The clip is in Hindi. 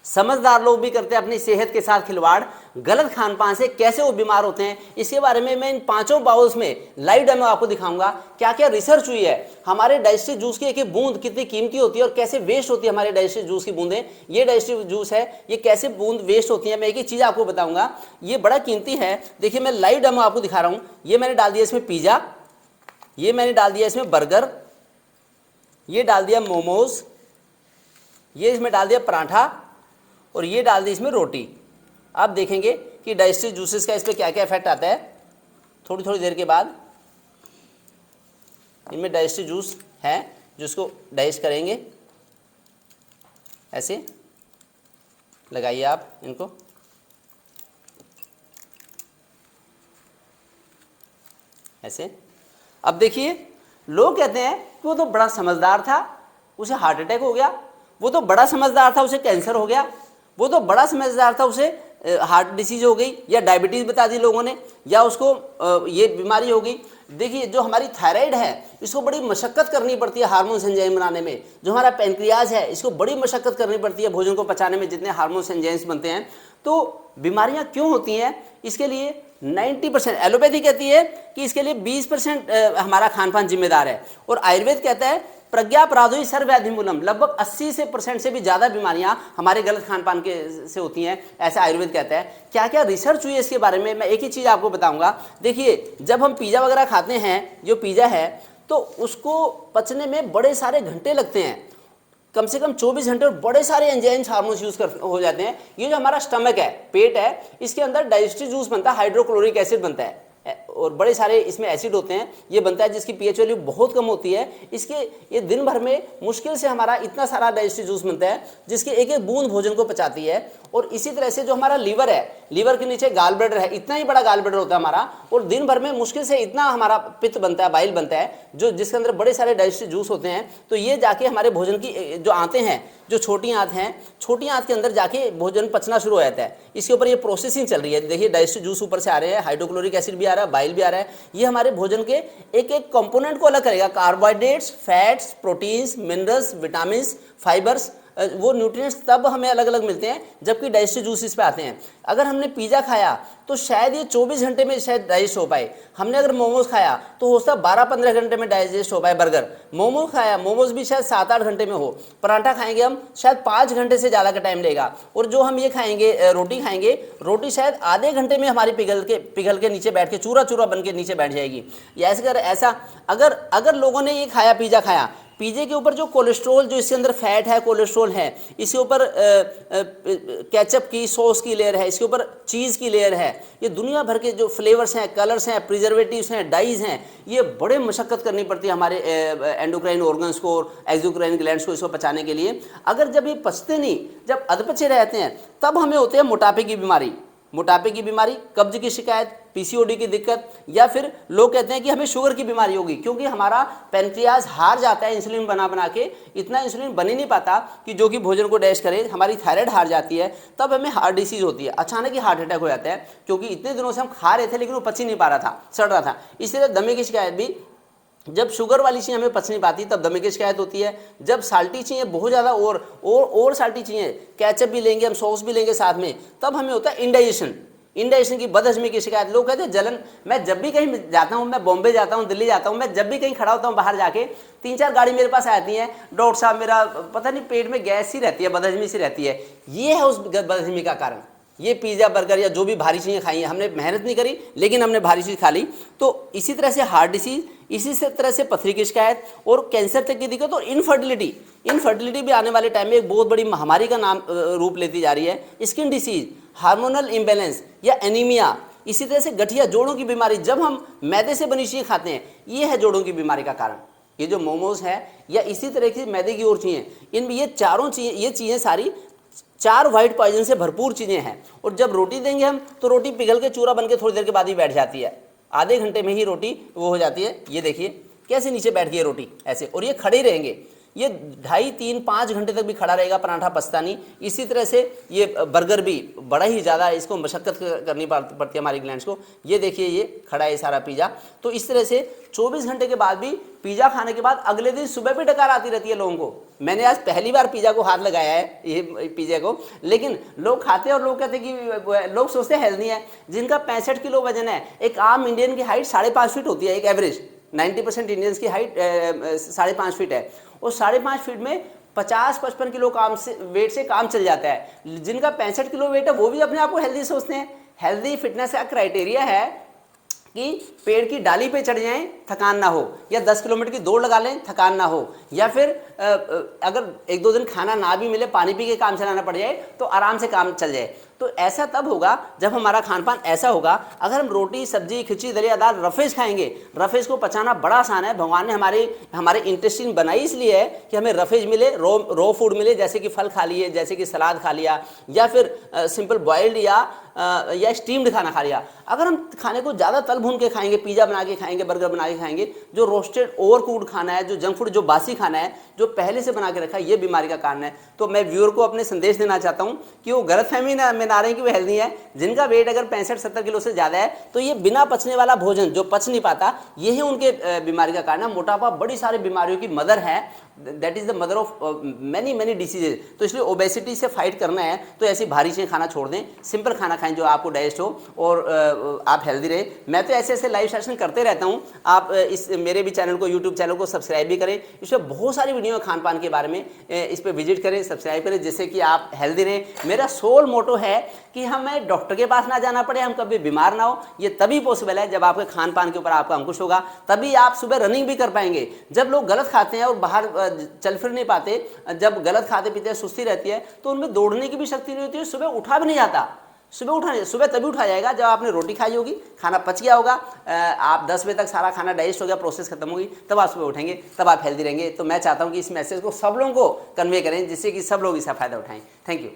समझदार लोग भी करते हैं अपनी सेहत के साथ खिलवाड़, गलत खान पान से कैसे वो बीमार होते हैं, इसके बारे में मैं इन 5 बाउल्स में लाइव डेमो आपको दिखाऊंगा। क्या क्या रिसर्च हुई है, हमारे डाइजेस्टिव जूस की एक एक बूंद कितनी कीमती होती है और कैसे वेस्ट होती है हमारे डाइजेस्टिव जूस की बूंदें। ये डाइजेस्टिव जूस है, ये कैसे बूंद वेस्ट होती है, मैं एक ही चीज़ आपको बताऊंगा, ये बड़ा कीमती है। देखिए मैं लाइव डेमो आपको दिखा रहा हूँ। ये मैंने डाल दिया इसमें पिज़्ज़ा, ये मैंने डाल दिया इसमें बर्गर, ये डाल दिया मोमोज, ये इसमें डाल दिया पराठा, और ये डाल दी इसमें रोटी। आप देखेंगे कि डाइजेस्टिव जूसेस का इस पर क्या क्या इफेक्ट आता है। थोड़ी थोड़ी देर के बाद इनमें डाइजेस्टिव जूस है जिसको डाइजेस्ट करेंगे। ऐसे लगाइए आप इनको, ऐसे। अब देखिए लोग कहते हैं कि वो तो बड़ा समझदार था, उसे हार्ट अटैक हो गया, वो तो बड़ा समझदार था, उसे कैंसर हो गया, वो तो बड़ा समझदार था, उसे हार्ट डिसीज हो गई, या डायबिटीज़ बता दी लोगों ने, या उसको ये बीमारी हो गई। देखिए जो हमारी थायराइड है इसको बड़ी मशक्क़त करनी पड़ती है हार्मोन्स एंजाइम बनाने में। जो हमारा पैनक्रियाज है इसको बड़ी मशक्क़त करनी पड़ती है भोजन को पचाने में, जितने हार्मोन्स एंजाइम्स बनते हैं। तो बीमारियां क्यों होती हैं, इसके लिए 90% एलोपैथी कहती है कि इसके लिए 20% हमारा खान पान जिम्मेदार है, और आयुर्वेद कहता है प्रज्ञापराधो सर्वव्याधि मूलम, लगभग 80% से भी ज़्यादा बीमारियां हमारे गलत खान पान के से होती हैं, ऐसा आयुर्वेद कहता है। क्या क्या रिसर्च हुई है इसके बारे में, मैं एक ही चीज़ आपको बताऊंगा। देखिए जब हम पिज़्ज़ा वगैरह खाते हैं, जो पिज़्ज़ा है तो उसको पचने में बड़े सारे घंटे लगते हैं, कम से कम 24 घंटे, और बड़े सारे एंजाइम्स हार्मोन्स यूज हो जाते हैं। ये जो हमारा स्टमक है, पेट है, इसके अंदर डाइजेस्टिव जूस बनता है, हाइड्रोक्लोरिक एसिड बनता है, और बड़े सारे इसमें एसिड होते हैं, ये बनता है जिसकी पीएच वैल्यू बहुत कम होती है। इसके ये दिन भर में मुश्किल से हमारा इतना सारा डाइजेस्टिव जूस बनता है जिसकी एक एक बूंद भोजन को पचाती है। और इसी तरह से जो हमारा लीवर है, लीवर के नीचे गाल ब्लैडर है, इतना ही बड़ा गाल ब्लैडर होता है हमारा, और दिन भर में मुश्किल से इतना हमारा पित्त बनता है, बाइल बनता है, जो जिसके अंदर बड़े सारे डाइजेस्टिव जूस होते हैं। तो ये जाके हमारे भोजन की जो आंतें हैं, जो छोटी आंत हैं, छोटी आंत के अंदर जाके भोजन पचना शुरू हो जाता है। इसके ऊपर ये प्रोसेसिंग चल रही है। देखिए डाइजेस्टिव जूस ऊपर से आ रहे हैं, हाइड्रोक्लोरिक एसिड भी आ रहा है, बाइल भी आ रहा है। ये हमारे भोजन के एक एक कंपोनेंट को अलग करेगा, carbohydrates, fats, proteins, minerals, vitamin, fibres, वो न्यूट्रिएंट्स तब हमें अलग अलग मिलते हैं जबकि डाइजेस्टिव जूसेस पे आते हैं। अगर हमने पिज़्ज़ा खाया तो शायद ये 24 घंटे में शायद डाइजेस्ट हो पाए। हमने अगर मोमोज खाया तो हो सकता है 12-15 घंटे में डाइजेस्ट हो पाए। बर्गर, मोमोज खाया, मोमोज भी शायद 7-8 घंटे में हो। पराठा खाएंगे हम, शायद 5 घंटे से ज़्यादा का टाइम लेगा। और जो हम ये खाएंगे, रोटी खाएंगे, रोटी शायद आधे घंटे में हमारी पिघल के नीचे बैठ के चूरा चूरा बन के नीचे बैठ जाएगी। ऐसा अगर लोगों ने ये खाया, पिज़्ज़ा खाया, पिज़्ज़े के ऊपर जो कोलेस्ट्रॉल, जो इसके अंदर फैट है, कोलेस्ट्रॉल है, इसके ऊपर केचप की, सॉस की लेयर है, इसके ऊपर चीज़ की लेयर है, ये दुनिया भर के जो फ्लेवर्स हैं, कलर्स हैं, प्रिजर्वेटिव्स हैं, डाइज हैं, ये बड़े मशक्क़त करनी पड़ती है हमारे एंडोक्राइन ऑर्गन्स को और एक्सोक्राइन ग्लैंड्स को इसको पचाने के लिए। अगर जब ये पचते नहीं, जब अधपचे रहते हैं, तब हमें होते हैं मोटापे की बीमारी, कब्ज की शिकायत, पीसीओडी की दिक्कत, या फिर लोग कहते हैं कि हमें शुगर की बीमारी होगी, क्योंकि हमारा पैनक्रियाज हार जाता है इंसुलिन बना के, इतना इंसुलिन बन ही नहीं पाता कि जो कि भोजन को डैश करे। हमारी थायराइड हार जाती है, तब हमें हार्ट डिसीज होती है, अचानक ही हार्ट अटैक हो जाता है, क्योंकि इतने दिनों से हम खा रहे थे लेकिन वो पच ही नहीं पा रहा था, सड़ रहा था। इसी तरह दमे की शिकायत भी, जब शुगर वाली चीज़ हमें पच नहीं पाती तब दमे की शिकायत होती है। जब साल्टी चाहिए बहुत ज़्यादा और साल्टी चाहिए, केचप भी लेंगे हम, सॉस भी लेंगे साथ में, तब हमें होता है इंडाइजेशन की, बदहजमी की शिकायत। लोग कहते हैं जलन, मैं जब भी कहीं जाता हूँ, मैं बॉम्बे जाता हूँ, दिल्ली जाता हूँ, मैं जब भी कहीं खड़ा होता हूँ बाहर जाके, 3-4 गाड़ी मेरे पास आती हैं, डॉक्टर साहब मेरा पता नहीं पेट में गैस सी रहती है, बदहजमी सी रहती है। ये है उस बदहजमी का कारण। ये पिज़्ज़ा, बर्गर या जो भी भारी चीज़ें खाई हैं, हमने मेहनत नहीं करी लेकिन हमने भारी चीज़ खा ली। तो इसी तरह से हार्ट डिसीज, इसी से तरह से पथरी की शिकायत और कैंसर तक की दिक्कत और इनफर्टिलिटी भी आने वाले टाइम में एक बहुत बड़ी महामारी का नाम रूप लेती जा रही है। स्किन डिसीज, हार्मोनल इम्बैलेंस या एनीमिया, इसी तरह से गठिया, जोड़ों की बीमारी। जब हम मैदे से बनी चीज़ें खाते हैं, ये है जोड़ों की बीमारी का कारण। ये जो मोमोज है या इसी तरह की मैदे की और चीज़ें, इनमें ये चारों चीज़ें, ये चीज़ें सारी 4 वाइट पॉइजन से भरपूर चीज़ें हैं। और जब रोटी देंगे हम तो रोटी पिघल के चूरा बन के थोड़ी देर के बाद ही बैठ जाती है, आधे घंटे में ही रोटी वो हो जाती है। ये देखिए कैसे नीचे बैठ गई है रोटी ऐसे, और ये खड़े ही रहेंगे। ये 2.5-3-5 घंटे तक भी खड़ा रहेगा, पराठा पचता नहीं। इसी तरह से ये बर्गर भी बड़ा ही ज़्यादा इसको मशक्क़त करनी पड़ती है हमारी ग्लैंड्स को। ये देखिए ये खड़ा है सारा पिज़्ज़ा। तो इस तरह से 24 घंटे के बाद भी पिज़्ज़ा खाने के बाद अगले दिन सुबह भी डकार आती रहती है लोगों को। मैंने आज पहली बार पिज़्ज़ा को हाथ लगाया है, ये पिज़्ज़ा को, लेकिन लोग खाते हैं और लोग कहते हैं कि लोग सोचते हैं हेल्दी है। जिनका 65 किलो वजन है, एक आम इंडियन की हाइट 5.5 फीट होती है, एक एवरेज 90% इंडियंस की हाइट 5.5 फीट है, और 5.5 फीट में 50-55 किलो काम से वेट से काम चल जाता है। जिनका 65 किलो वेट है वो भी अपने आप को हेल्दी सोचते हैं। हेल्दी फिटनेस का क्राइटेरिया है कि पेड़ की डाली पे चढ़ जाएं, थकान ना हो, या 10 किलोमीटर की दौड़ लगा लें, थकान ना हो, या फिर अगर 1-2 दिन खाना ना भी मिले, पानी पी के काम चलाना पड़ जाए तो आराम से काम चल जाए। तो ऐसा तब होगा जब हमारा खान पान ऐसा होगा। अगर हम रोटी, सब्जी, खिचड़ी, दलिया, दाल, रफेज खाएंगे, रफेज को पचाना बड़ा आसान है। भगवान ने हमारे इंटेस्टाइन बनाई इसलिए है कि हमें रफेज मिले, रो फूड मिले, जैसे कि फल खा लिए, जैसे कि सलाद खा लिया, या फिर सिंपल बॉइल्ड या स्टीम्ड खाना खा लिया। अगर हम खाने को ज़्यादा तल भून के खाएंगे, पिज़्ज़ा बना के खाएंगे, बर्गर बना के खाएंगे, जो रोस्टेड ओवर कुक्ड खाना है, जो जंक फूड, जो बासी खाना है, जो पहले से बना के रखा है, ये बीमारी का कारण है। तो मैं व्यूअर को अपने संदेश देना चाहता हूँ कि वो गलतफहमी में ना रहे कि वो हेल्दी है। जिनका वेट अगर 65-70 किलो से ज़्यादा है तो ये बिना पचने वाला भोजन जो पच नहीं पाता, यही उनके बीमारी का कारण है। मोटापा बड़ी सारी बीमारियों की मदर है, that is the mother of many diseases. तो इसलिए ओबेसिटी से फाइट करना है तो ऐसी भारी चीज़ें खाना छोड़ दें, सिंपल खाना खाएं जो आपको डाइजेस्ट हो और आप हेल्दी रहे। मैं तो ऐसे लाइव सेशन करते रहता हूँ। आप इस मेरे भी चैनल को, यूट्यूब चैनल को सब्सक्राइब भी करें। इसमें बहुत सारी वीडियो है खान पान के बारे में, इस पर विजिट करें, सब्सक्राइब करें, जिससे कि आप हेल्दी रहें। मेरा सोल मोटो है कि हमें डॉक्टर के पास ना जाना पड़े, हम कभी बीमार ना हो। ये तभी पॉसिबल है जब आपके खान पान के ऊपर आपका अंकुश होगा, तभी आप सुबह रनिंग भी कर पाएंगे। जब लोग गलत खाते हैं और बाहर चल फिर नहीं पाते, जब गलत खाते पीते हैं, सुस्ती रहती है, तो उनमें दौड़ने की भी शक्ति नहीं होती है, सुबह उठा भी नहीं जाता। सुबह तभी उठा जाएगा जब आपने रोटी खाई होगी, खाना पच गया होगा, आप 10 बजे तक सारा खाना डाइजेस्ट हो गया, प्रोसेस खत्म होगी, तब आप सुबह उठेंगे, तब आप हेल्दी रहेंगे। तो मैं चाहता हूं कि इस मैसेज को सब लोगों को कन्वे करें, जिससे कि सब लोग इसका फायदा उठाएं। Thank you.